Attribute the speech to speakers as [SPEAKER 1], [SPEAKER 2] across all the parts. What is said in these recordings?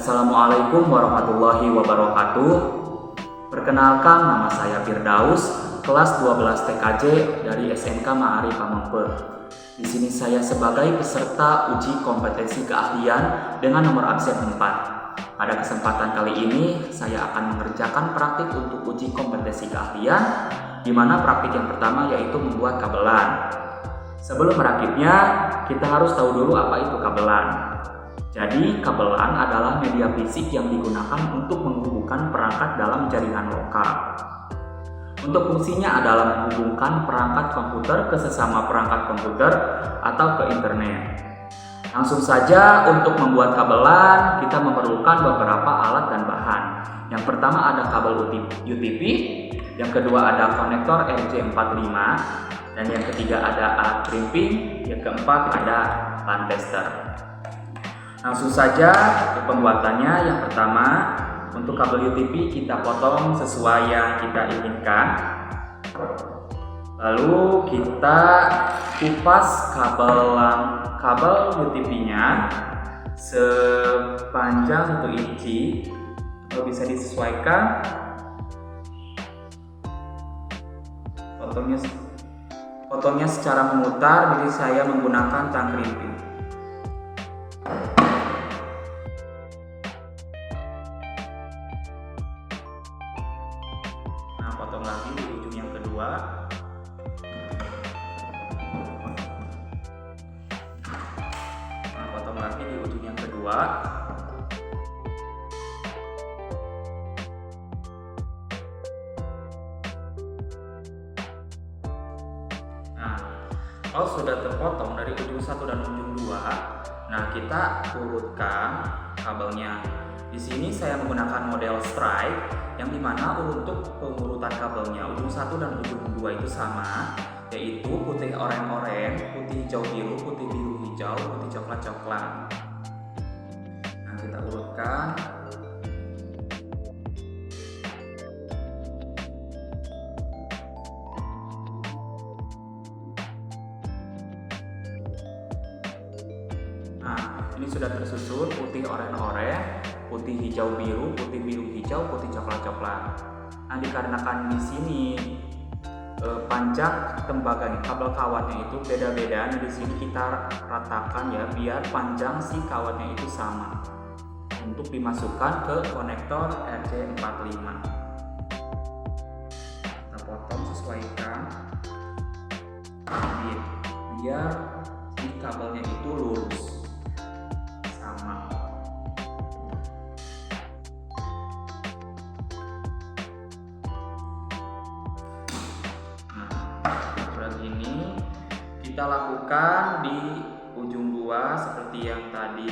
[SPEAKER 1] Assalamualaikum warahmatullahi wabarakatuh. Perkenalkan, nama saya Firdaus, kelas 12 TKJ dari SMK Ma'arif Pamengpeuk. Di sini saya sebagai peserta uji kompetensi keahlian dengan nomor absen 4. Pada kesempatan kali ini, saya akan mengerjakan praktik untuk uji kompetensi keahlian, di mana praktik yang pertama yaitu membuat kabelan. Sebelum merakitnya, kita harus tahu dulu apa itu kabelan. Jadi, kabelan adalah media fisik yang digunakan untuk menghubungkan perangkat dalam jaringan lokal. Untuk fungsinya adalah menghubungkan perangkat komputer ke sesama perangkat komputer atau ke internet. Langsung saja, untuk membuat kabelan, kita memerlukan beberapa alat dan bahan. Yang pertama ada kabel UTP, yang kedua ada konektor RJ45, dan yang ketiga ada alat crimping, yang keempat ada LAN tester. Langsung saja ke pembuatannya. Yang pertama, untuk kabel UTP kita potong sesuai yang kita inginkan. Lalu kita kupas kabel UTP-nya sepanjang 1 inci, atau bisa disesuaikan. Potongnya secara memutar, jadi saya menggunakan tang crimping. Potong lagi di ujung yang kedua. Potong lagi di ujung yang kedua. Kalau sudah terpotong dari ujung 1 dan ujung 2, kita urutkan kabelnya. Di sini saya menggunakan model stripe, yang dimana untuk pengurutan kabelnya ujung 1 dan ujung 2 itu sama, yaitu putih oranye, putih hijau biru, putih biru hijau, putih coklat coklat. Kita urutkan. Ini sudah tersusun putih oranye, putih hijau biru, putih biru hijau, putih coklat coklat. Dikarenakan di sini panjang tembaganya, kabel kawatnya itu beda-beda. Di sini kita ratakan ya, biar panjang si kawatnya itu sama. Untuk dimasukkan ke konektor RJ45. Kita potong, sesuaikan biar si kabelnya itu lurus. Ini kita lakukan di ujung 2 seperti yang tadi.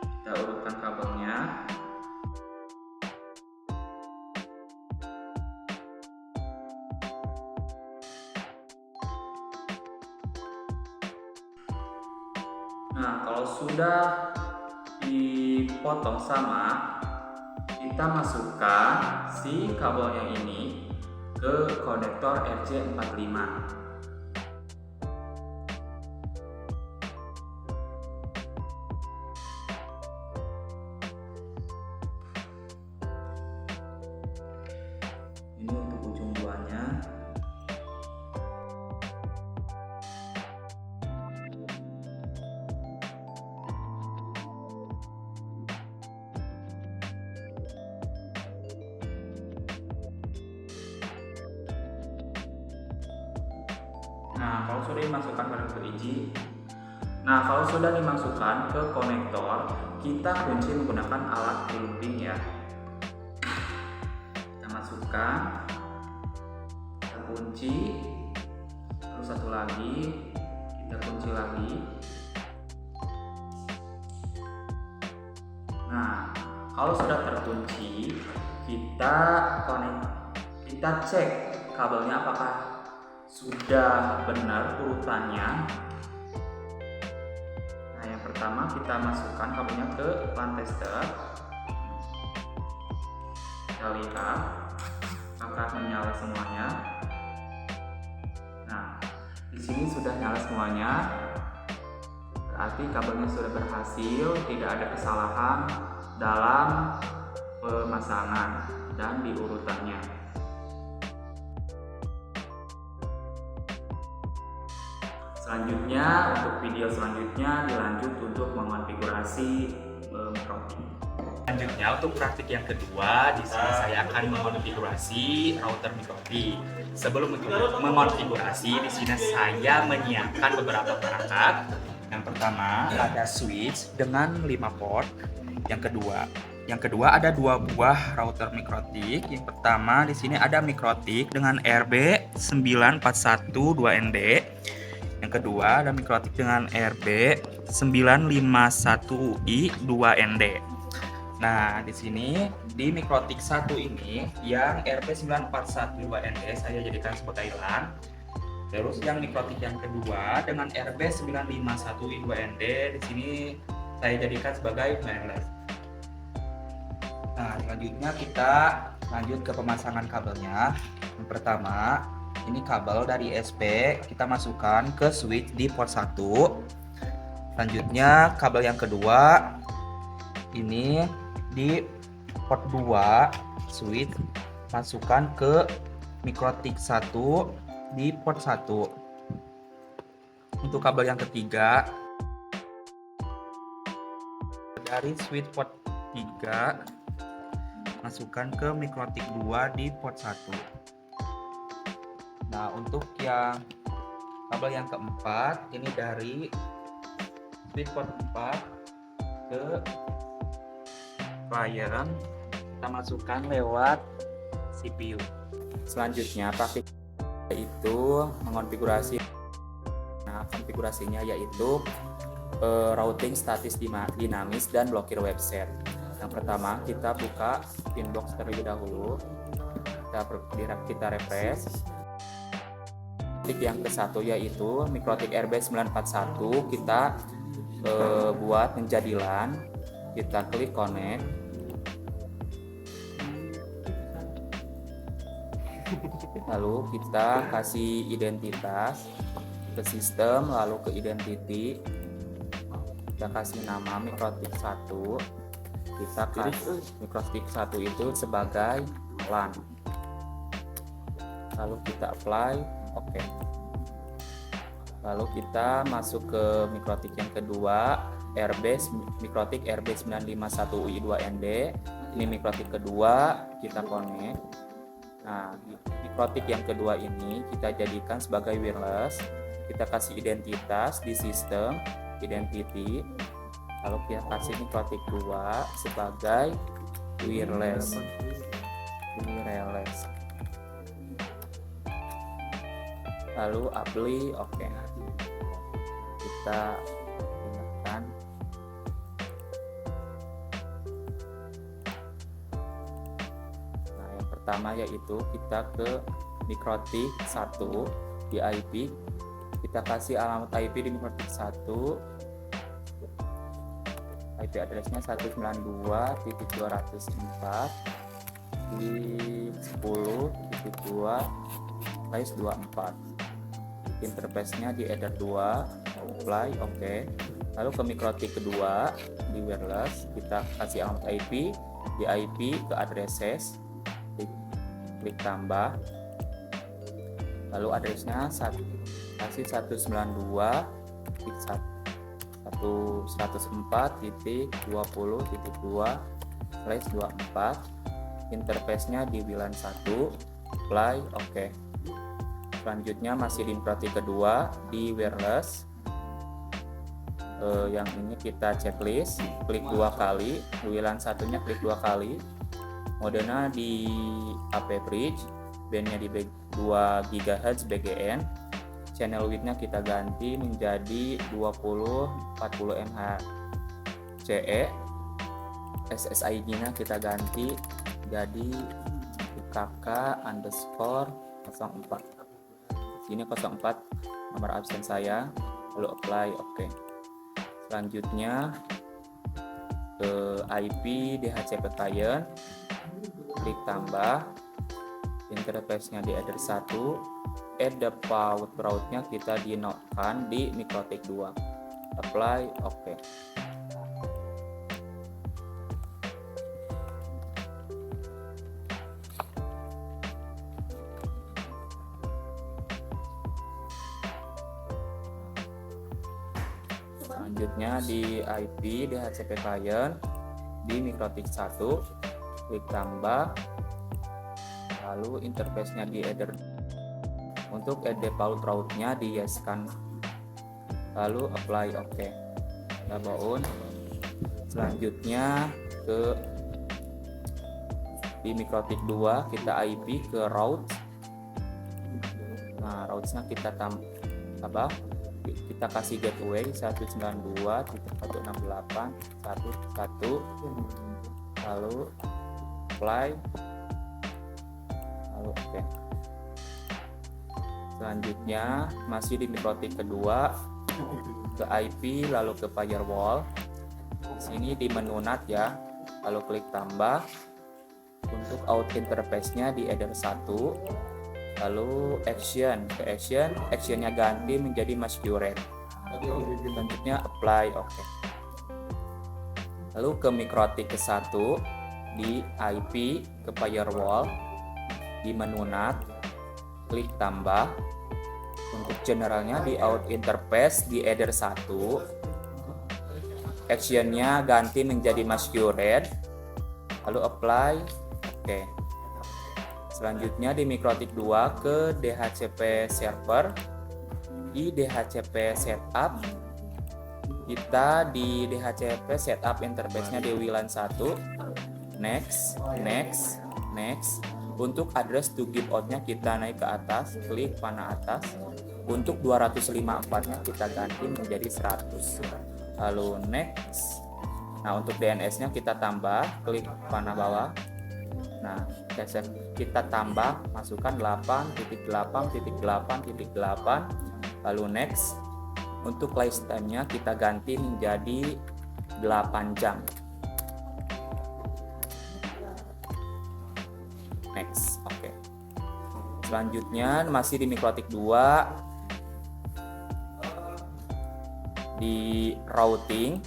[SPEAKER 1] Kita urutkan kabelnya. Kalau sudah dipotong sama, kita masukkan si kabelnya ini ke konektor RJ45. Ini untuk ujung 2-nya. Kalau sudah dimasukkan ke biji, kalau sudah dimasukkan ke konektor, kita kunci menggunakan alat crimping ya. Kita masukkan, kita kunci, terus satu lagi, kita kunci lagi. Kalau sudah terkunci, kita cek kabelnya apakah sudah benar urutannya. Yang pertama kita masukkan kabelnya ke LAN tester. Kita lihat apakah menyala semuanya. Di sini sudah nyala semuanya. Berarti kabelnya sudah berhasil, tidak ada kesalahan dalam pemasangan dan diurutannya. Selanjutnya, untuk video selanjutnya dilanjut untuk mengonfigurasi mikrotik. Selanjutnya, untuk praktik yang kedua, di sini saya akan mengonfigurasi router mikrotik. Sebelum mengonfigurasi, di sini saya menyiapkan beberapa perangkat. Yang pertama ada switch dengan 5 port. Yang kedua ada 2 buah router mikrotik. Yang pertama di sini ada mikrotik dengan RB9412ND. Yang kedua ada mikrotik dengan RB951I2ND. Nah, di sini di mikrotik 1 ini yang RB941I2ND saya jadikan sebagai LAN. Terus yang mikrotik yang kedua dengan RB951I2ND di sini saya jadikan sebagai wireless. Nah, selanjutnya kita lanjut ke pemasangan kabelnya. Yang pertama, ini kabel dari SP kita masukkan ke switch di port 1. Selanjutnya kabel yang kedua ini di port 2 switch masukkan ke mikrotik 1 di port 1. Untuk kabel yang ketiga dari switch port 3 masukkan ke mikrotik 2 di port 1. Nah, untuk yang kabel yang keempat ini dari switch port 4 ke client kita masukkan lewat CPU. Selanjutnya praktik itu mengonfigurasi. Nah, konfigurasinya yaitu routing statis dinamis dan blokir webset. Yang pertama kita buka inbox terlebih dahulu, kita refresh. Yang ke satu yaitu mikrotik RB941 kita buat menjadi LAN. Kita klik connect. Lalu kita kasih identitas ke sistem, lalu ke identity. Kita kasih nama mikrotik 1. Kita kasih mikrotik 1 itu sebagai LAN. Lalu kita apply, oke. Lalu kita masuk ke mikrotik yang kedua, mikrotik RB951I2ND. Ini mikrotik kedua, kita connect. Nah, mikrotik yang kedua ini kita jadikan sebagai wireless. Kita kasih identitas di sistem, identity. Lalu kita kasih mikrotik 2 sebagai wireless. Lalu apply, oke. Kita ingatkan. Nah, yang pertama yaitu kita ke mikrotik 1 di IP. Kita kasih alamat IP di mikrotik 1. IP addressnya 192.204 di 10.2/24. Interface-nya di header 2, apply, oke. Lalu ke mikrotik kedua di wireless kita kasih alamat IP di IP ke addresses, klik tambah. Lalu addressnya kasih 104.20.2/24. Interface-nya di WLAN 1, apply, oke. Selanjutnya masih di mikrotik kedua di wireless. Yang ini kita checklist, klik 2 kali, WLAN satunya klik 2 kali. Modenya di AP bridge, bandnya di 2 GHz BGN. Channel width-nya kita ganti menjadi 2040 MHz. SSID-nya kita ganti jadi UKK_04. Ini 04 nomor absen saya. Lalu apply, oke. Selanjutnya ke IP DHCP client, klik tambah. Interface-nya di header 1. Add the route-nya kita dinotkan di mikrotik 2. Apply, oke. Selanjutnya di IP DHCP client di MikroTik 1, klik tambah, lalu interface-nya di header. Untuk add default route-nya di yes-kan, lalu apply OK. Kita baun. Selanjutnya di MikroTik 2 kita IP ke route. Nah, routes-nya kita kita kasih gateway 192.168.1.1, lalu apply, lalu oke. Selanjutnya masih di MikroTik kedua, ke IP lalu ke firewall. Di sini di menu NAT ya, lalu klik tambah. Untuk out interface-nya di header 1, lalu actionnya ganti menjadi masquerade. Selanjutnya apply OK. Lalu ke MikroTik ke 1 di IP ke firewall, di menu NAT klik tambah. Untuk generalnya di out interface di header 1, actionnya ganti menjadi masquerade, lalu apply OK. Selanjutnya di MikroTik 2 ke DHCP server, di DHCP setup, kita di DHCP setup interface-nya di WLAN 1, next. Untuk address to give out-nya kita naik ke atas, klik panah atas. Untuk 254-nya kita ganti menjadi 100, lalu next. Nah, untuk DNS-nya kita tambah, klik panah bawah. Nah, kita tambah, masukkan 8.8.8.8, lalu next. Untuk lifetime-nya kita ganti menjadi 8 jam. Next, oke. Selanjutnya masih di MikroTik 2 di routing.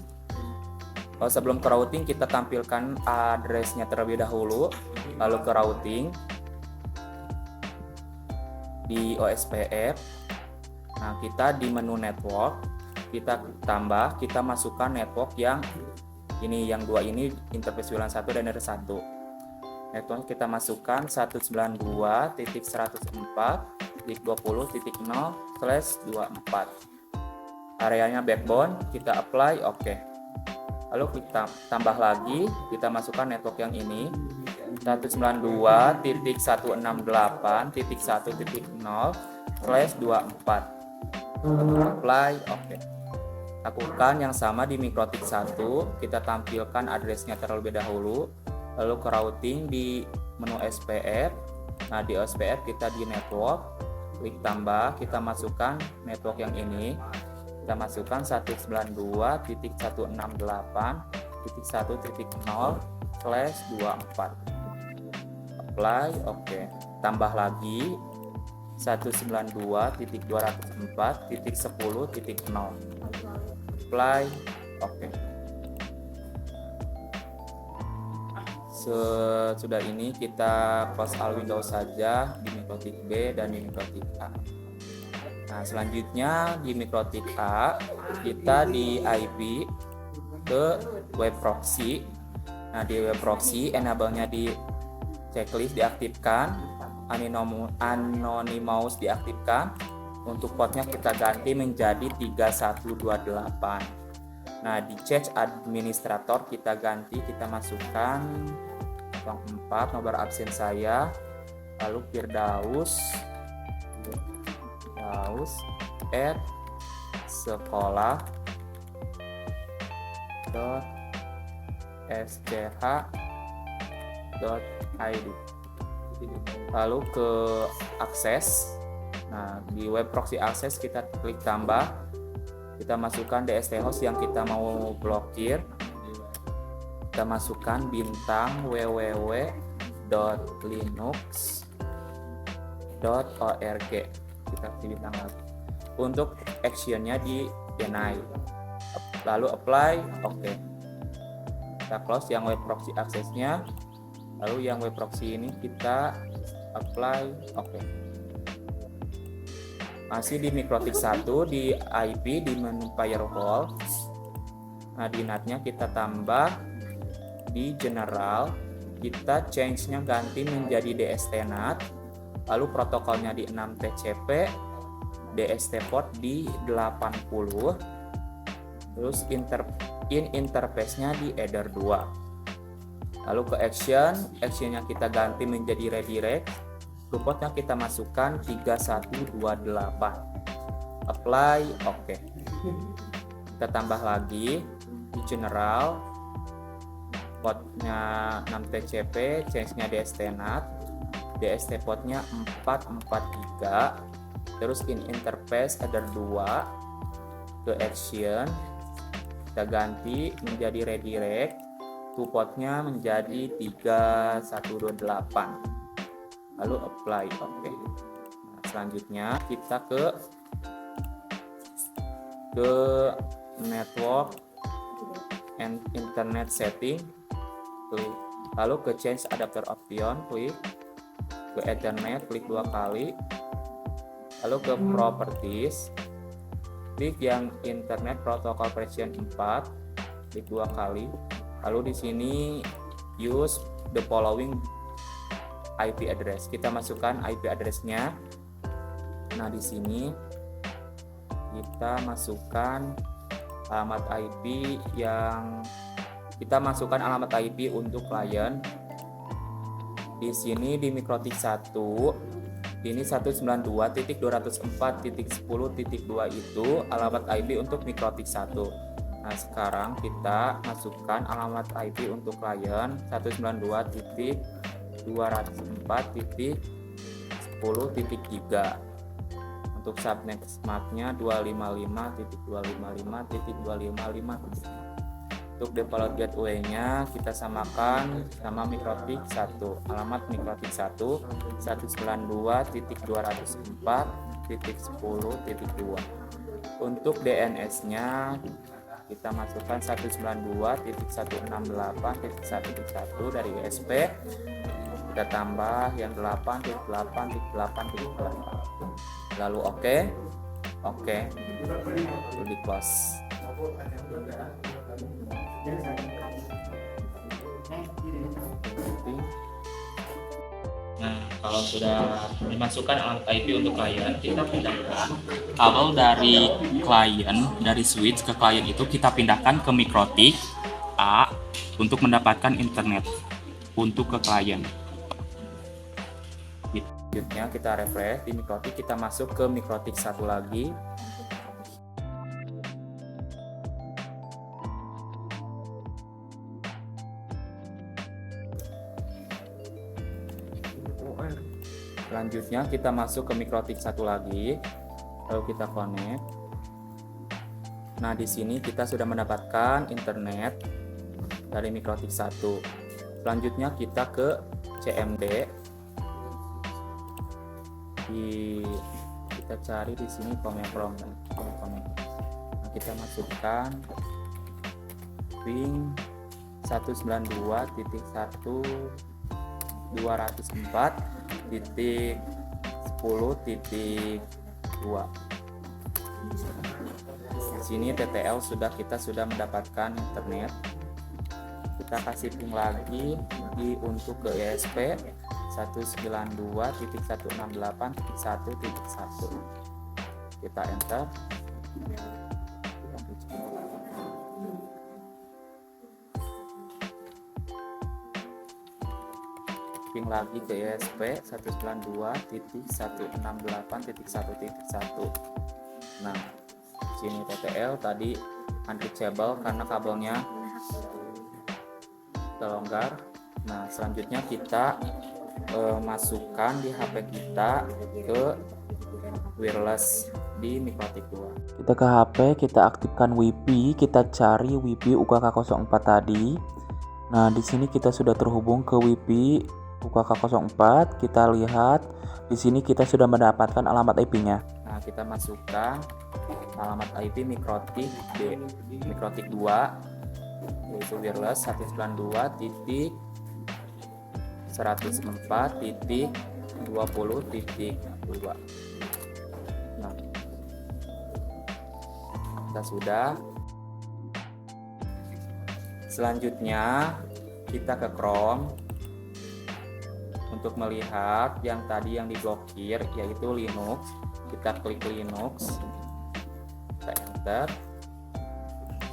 [SPEAKER 1] Kalau sebelum ke routing kita tampilkan address-nya terlebih dahulu, lalu ke routing di OSPF. Nah, kita di menu network kita tambah, kita masukkan network yang ini, yang dua ini, interface WLAN 1 dan header 1. Network kita masukkan 192.168.20.0/24. Areanya backbone, kita apply OK. Lalu kita tambah lagi, kita masukkan network yang ini 192.168.1.0/24. Apply OK. Lakukan yang sama di MikroTik 1, kita tampilkan address-nya terlebih dahulu, lalu ke routing di menu SPF. Nah, di SPF kita di network, klik tambah, kita masukkan network yang ini, kita masukkan 192.168.1.0/24. Apply OK. Tambah lagi 192.204.10.0. Apply OK. Sesudah ini kita close all Windows saja di MikroTik B dan di MikroTik A. Nah, selanjutnya di MikroTik A kita di IP ke web proxy. Nah, di web proxy enable-nya di checklist diaktifkan, anonymous diaktifkan. Untuk portnya kita ganti menjadi 3128. Nah, di change administrator kita ganti, kita masukkan 4 nomor absen saya, lalu Firdaus sekolah.sch.id. Lalu ke akses. Nah, di web proxy akses kita klik tambah, kita masukkan DST host yang kita mau blokir, kita masukkan bintang www.linux.org, kita kasih bintang lagi. Untuk actionnya di deny, lalu apply OK. Kita close yang web proxy aksesnya, lalu yang web proxy ini kita apply OK. Masih di MikroTik 1 di IP di menu firewall,
[SPEAKER 2] Nah, di NAT-nya kita tambah di general, kita change-nya ganti menjadi DST NAT, lalu protokolnya di 6 TCP, DST port di 80, terus interface-nya di header 2. Lalu ke actionnya kita ganti menjadi redirect, portnya kita masukkan 3128. Apply, oke. Kita tambah lagi di general, portnya 6 TCP, change-nya DST NAT, DST portnya 443, terus interface header 2, ke action kita ganti menjadi redirect, portnya menjadi 3128, lalu apply, oke. Nah, selanjutnya kita ke network and internet setting, klik, lalu ke change adapter option, klik, ke ethernet, klik 2 kali, lalu ke properties, klik yang internet protocol version 4, klik 2 kali, lalu di sini use the following IP address, kita masukkan IP address-nya. Nah, di sini kita masukkan alamat IP untuk klien. Di sini di MikroTik 1 ini 192.204.10.2 itu alamat IP untuk MikroTik 1. Nah, sekarang kita masukkan alamat IP untuk klien 192.204.10.3. Untuk subnet smart-nya 255.255.255. Untuk default gateway-nya kita samakan sama MikroTik 1. Alamat MikroTik 1 192.204.10.2. Untuk DNS-nya kita masukkan 192.168.1.1 dari USP. Kita tambah yang 8.8.8.8. Lalu oke, lalu di close.
[SPEAKER 1] Nah, kalau sudah dimasukkan alamat IP untuk klien, kita pindahkan kabel dari klien, dari switch ke klien itu kita pindahkan ke MikroTik A untuk mendapatkan internet untuk ke klien.
[SPEAKER 2] Selanjutnya kita refresh di MikroTik, kita masuk ke MikroTik 1 lagi. Selanjutnya kita masuk ke MikroTik 1 lagi, lalu kita connect. Nah, di sini kita sudah mendapatkan internet dari MikroTik 1. Selanjutnya kita ke CMD. Kita cari di sini Comeprom. Nah, kita masukkan ping 192.104.10.2. Di sini TTL kita sudah mendapatkan internet. Kita kasih ping lagi untuk ke ESP 192.168.1.1. Kita enter. Ping lagi ke ESP 192.168.1.1. Nah, sini TTL tadi unreachable karena kabelnya terlonggar. Nah, selanjutnya kita masukkan di HP kita ke wireless di MikroTik 2.
[SPEAKER 3] Kita ke HP, kita aktifkan WiFi, kita cari WiFi UKK04 tadi. Nah, di sini kita sudah terhubung ke WiFi UKK04. Kita lihat di sini kita sudah mendapatkan alamat IP-nya.
[SPEAKER 2] Nah, kita masukkan alamat IP MikroTik 2 yaitu wireless 192.104.20.2. Nah, kita sudah. Selanjutnya kita ke Chrome untuk melihat yang tadi yang diblokir, yaitu Linux. Kita klik Linux, kita enter.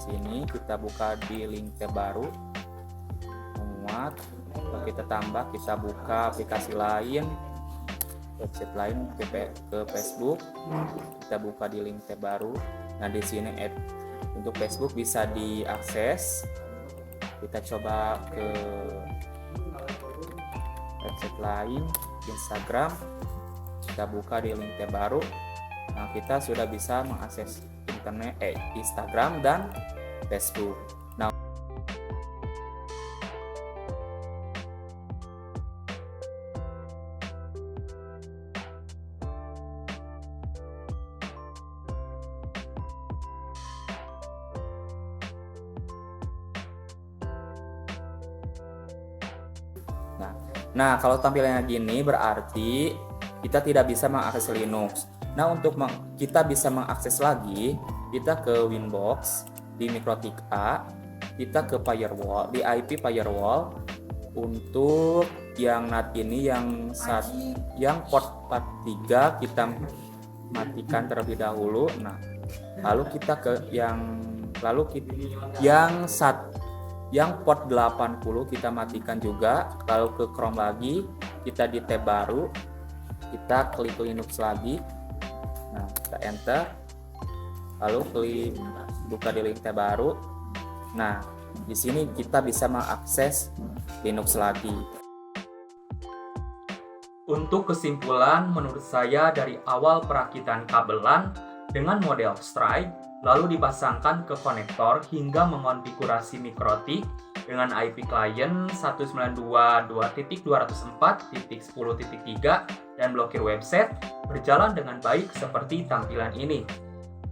[SPEAKER 2] Sini kita buka di link tab baru, muat. Kalau kita tambah, kita buka aplikasi lain, website lain, ke Facebook. Kita buka di link tab baru. Nah, di sini untuk Facebook bisa diakses. Kita coba ke website lain, Instagram. Kita buka di link tab baru. Nah, kita sudah bisa mengakses Instagram dan Facebook. Nah, kalau tampilannya gini berarti kita tidak bisa mengakses Linux. Nah, untuk kita bisa mengakses lagi, kita ke Winbox di Mikrotik A, kita ke firewall di IP firewall. Untuk yang NAT ini yang port 43 kita matikan terlebih dahulu. Nah, lalu kita ke yang port 80 kita matikan juga. Lalu ke Chrome lagi, kita di tab baru, kita klik Linux lagi. Nah, kita enter, lalu klik buka di link tab baru. Nah, di sini kita bisa mengakses Linux lagi.
[SPEAKER 1] Untuk kesimpulan, menurut saya dari awal perakitan kabelan dengan model stripe, lalu dipasangkan ke konektor hingga mengonfigurasi Mikrotik dengan IP client 192.2.204.10.3 dan blokir website berjalan dengan baik seperti tampilan ini.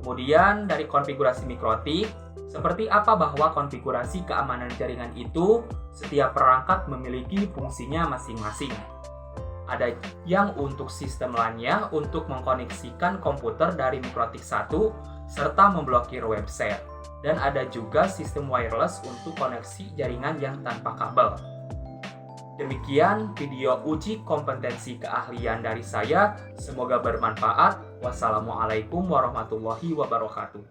[SPEAKER 1] Kemudian dari konfigurasi Mikrotik, seperti apa bahwa konfigurasi keamanan jaringan itu setiap perangkat memiliki fungsinya masing-masing. Ada yang untuk sistem LAN-nya untuk mengkoneksikan komputer dari Mikrotik 1 serta memblokir website. Dan ada juga sistem wireless untuk koneksi jaringan yang tanpa kabel. Demikian video uji kompetensi keahlian dari saya. Semoga bermanfaat. Wassalamualaikum warahmatullahi wabarakatuh.